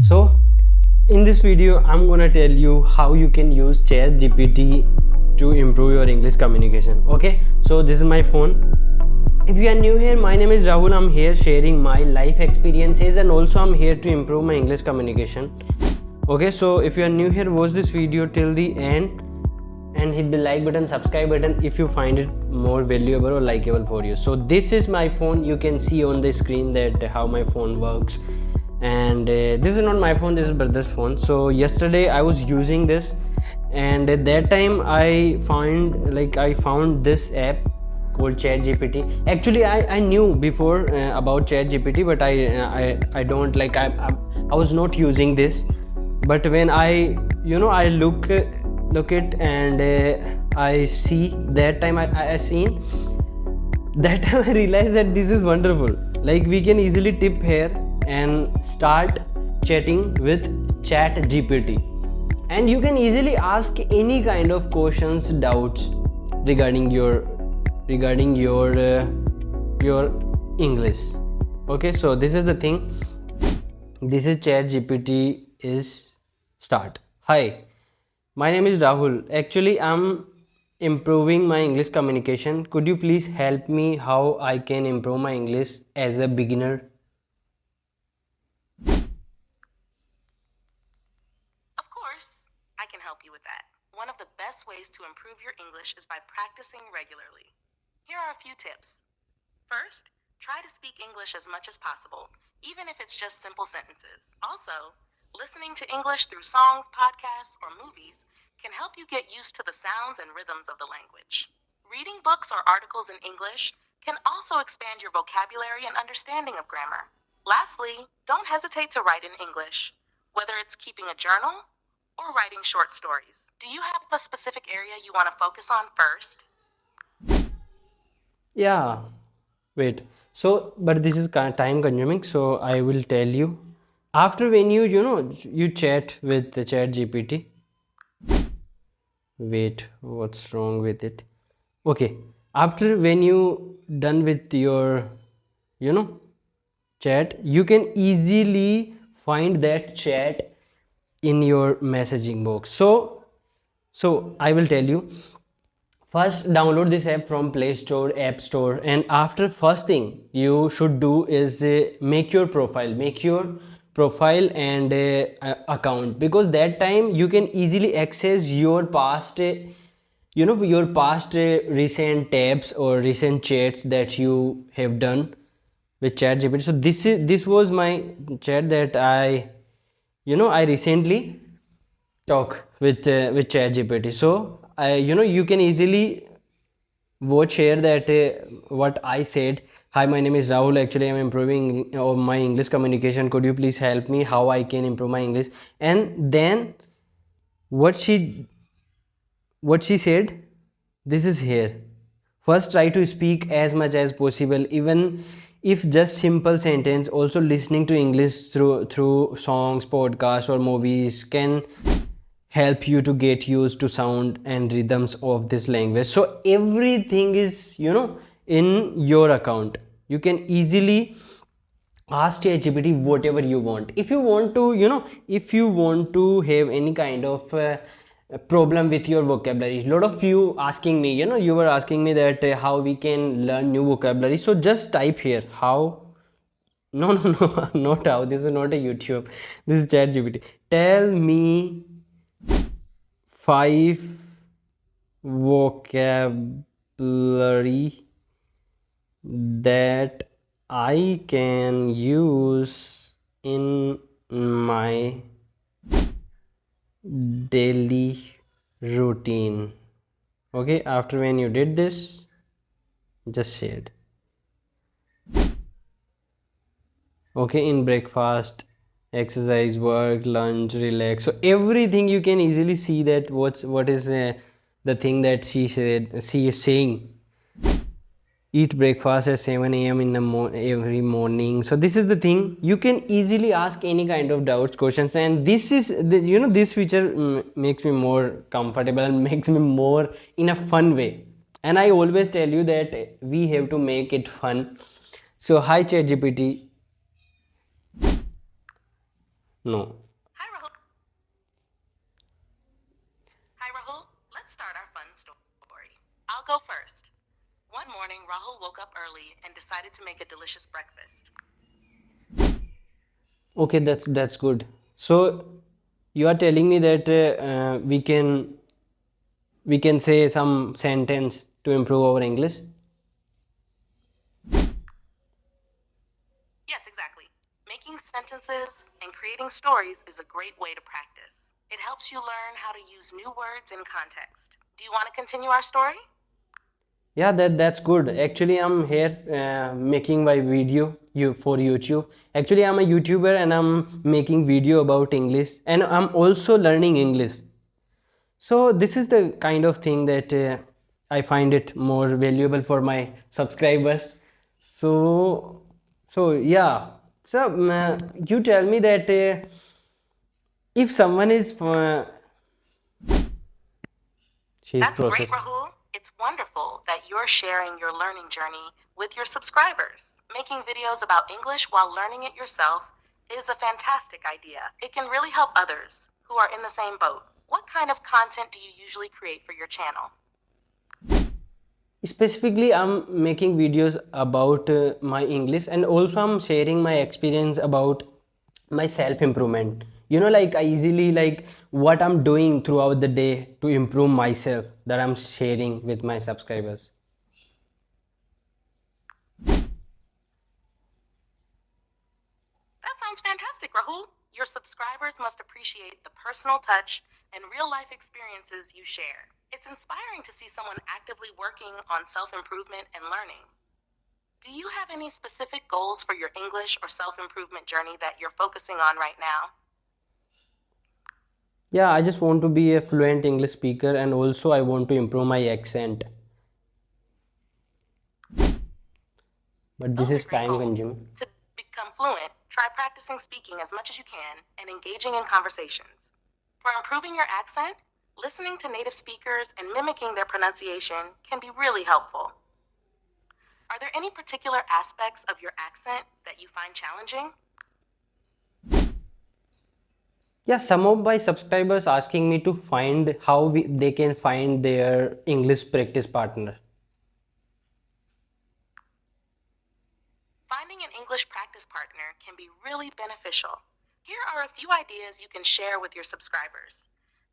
So in this video I'm gonna tell you how you can use ChatGPT to improve your English communication. Okay, so this is my phone. If you are new here, my name is Rahul. I'm here sharing my life experiences and also I'm here to improve my English communication. Okay, so if you are new here, watch this video till the end and hit the like button, subscribe button if you find it more valuable or likeable for you. So this is my phone. You can see on the screen that how my phone works, and this is not my phone, this is brother's phone. So yesterday I was using this, and at that time I found this app called ChatGPT. Actually I knew before about ChatGPT, but I don't like I was not using this. But when I look it, and I see that time I seen that time I realized that this is wonderful. Like, we can easily tip here and start chatting with ChatGPT, and you can easily ask any kind of questions, doubts regarding your English. Okay, so this is the thing. This is ChatGPT is start. Hi, my name is Rahul. Actually, I'm improving my English communication. Could you please help me how I can improve my English as a beginner? Of course, I can help you with that. One of the best ways to improve your English is by practicing regularly. Here are a few tips. First, try to speak English as much as possible, even if it's just simple sentences. Also, listening to English through songs, podcasts, or movies can help you get used to the sounds and rhythms of the language. Reading books or articles in English can also expand your vocabulary and understanding of grammar. Lastly, don't hesitate to write in English, whether it's keeping a journal or writing short stories. Do you have a specific area you want to focus on first? Yeah, wait. So, but this is kind of time consuming, so I will tell you. After when you chat with the ChatGPT. Wait, what's wrong with it? Okay, after when you done with your you know chat, you can easily find that chat in your messaging box. So I will tell you. First, download this app from Play Store, App Store, and after, first thing you should do is make your profile and account, because that time you can easily access your past recent tabs or recent chats that you have done with ChatGPT. So this was my chat that I recently talk with ChatGPT. So you can easily watch here that what I said. Hi, my name is Rahul. Actually, I'm improving my English communication. Could you please help me how I can improve my English? And then what she said, this is here. First, try to speak as much as possible, even if just simple sentence. Also, listening to English through songs, podcasts, or movies can help you to get used to sound and rhythms of this language. So everything is in your account. You can easily ask ChatGPT whatever you want. If you want to if you want to have any kind of problem with your vocabulary, a lot of you asking me, you were asking me that how we can learn new vocabulary. So just type here how. No, no, no, not how. This is not a YouTube. This is ChatGPT. Tell me 5 vocabulary that I can use in my daily routine. Okay, after when you did this, just say it. Okay, in breakfast, exercise, work, lunch, relax. So everything you can easily see that what is the thing that she is saying. Eat breakfast at 7 a.m. in the every morning. So this is the thing. You can easily ask any kind of doubts, questions, and this is this feature makes me more comfortable and makes me more in a fun way. And I always tell you that we have to make it fun. So hi ChatGPT, No. Hi, Rahul. Hi, Rahul. Let's start our fun story. I'll go first. One morning, Rahul woke up early and decided to make a delicious breakfast. Okay, that's good. So you are telling me that we can say some sentence to improve our English. Yes, exactly. Making sentences and creating stories is a great way to practice. It helps you learn how to use new words in context. Do you want to continue our story? Yeah, that's good. Actually, I'm here making my video you for YouTube. Actually, I'm a YouTuber and I'm making video about English and I'm also learning English. So this is the kind of thing that I find it more valuable for my subscribers. So yeah. So you tell me that if someone is she's That's great, processing. Rahul. It's wonderful that you're sharing your learning journey with your subscribers. Making videos about English while learning it yourself is a fantastic idea. It can really help others who are in the same boat. What kind of content do you usually create for your channel? Specifically, I'm making videos about my English and also I'm sharing my experience about my self improvement. Like I easily like what I'm doing throughout the day to improve myself that I'm sharing with my subscribers. That sounds fantastic, Rahul. Your subscribers must appreciate the personal touch and real life experiences you share. It's inspiring to see someone actively working on self improvement and learning. Do you have any specific goals for your English or self improvement journey that you're focusing on right now? Yeah, I just want to be a fluent English speaker and also I want to improve my accent. But this Those are is great time goals. consuming. To become fluent, try practicing speaking as much as you can and engaging in conversations. For improving your accent, listening to native speakers and mimicking their pronunciation can be really helpful. Are there any particular aspects of your accent that you find challenging? Yeah, some of my subscribers asking me to find how they can find their English practice partner. Finding an English practice partner can be really beneficial. Here are a few ideas you can share with your subscribers.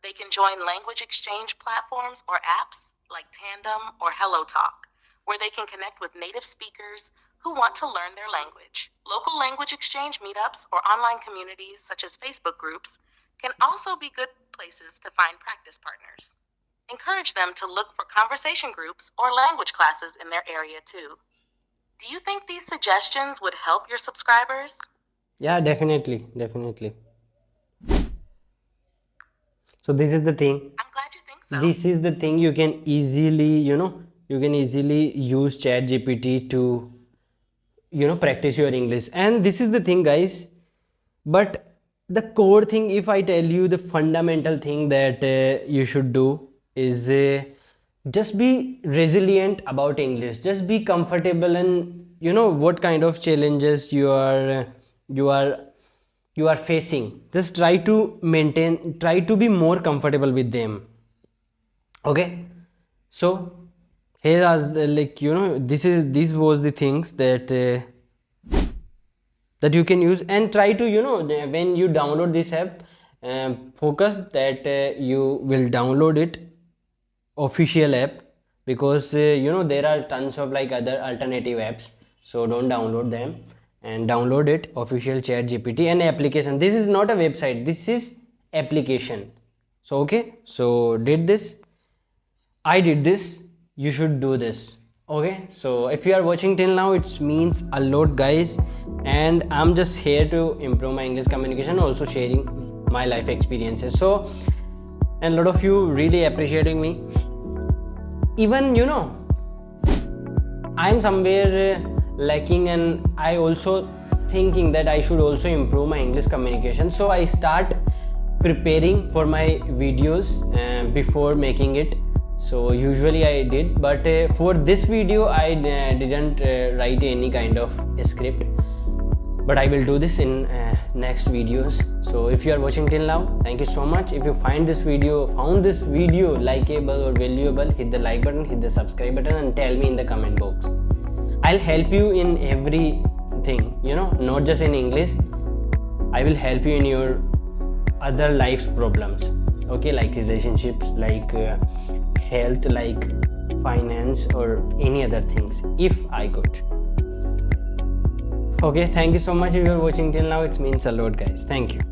They can join language exchange platforms or apps like Tandem or HelloTalk, where they can connect with native speakers who want to learn their language. Local language exchange meetups or online communities such as Facebook groups can also be good places to find practice partners. Encourage them to look for conversation groups or language classes in their area too. Do you think these suggestions would help your subscribers? Yeah, definitely. So this is the thing. I'm glad you think so. This is the thing you can easily, you can easily use ChatGPT to, practice your English. And this is the thing, guys. But the core thing, if I tell you the fundamental thing that you should do is just be resilient about English. Just be comfortable and what kind of challenges you are you are facing. Just try to be more comfortable with them. Okay, so here as like this was the things that you can use and try to when you download this app, focus that you will download it official app, because there are tons of like other alternative apps, so don't download them and download it official chat gpt and application. This is not a website, this is application. So okay, so I did this, you should do this. Okay, so if you are watching till now, it means a lot, guys, and I'm just here to improve my English communication, also sharing my life experiences. So, and a lot of you really appreciating me. Even I'm somewhere lacking, and I also thinking that I should also improve my English communication. So I start preparing for my videos before making it. So usually I did, but for this video I didn't write any kind of script, but I will do this in next videos. So if you are watching till now, thank you so much. If you found this video likable or valuable, hit the like button, hit the subscribe button, and tell me in the comment box. I'll help you in everything, not just in English. I will help you in your other life's problems, okay, like relationships, like health, like finance, or any other things, if I could. Okay, thank you so much. If you're watching till now, it means a lot, guys. Thank you.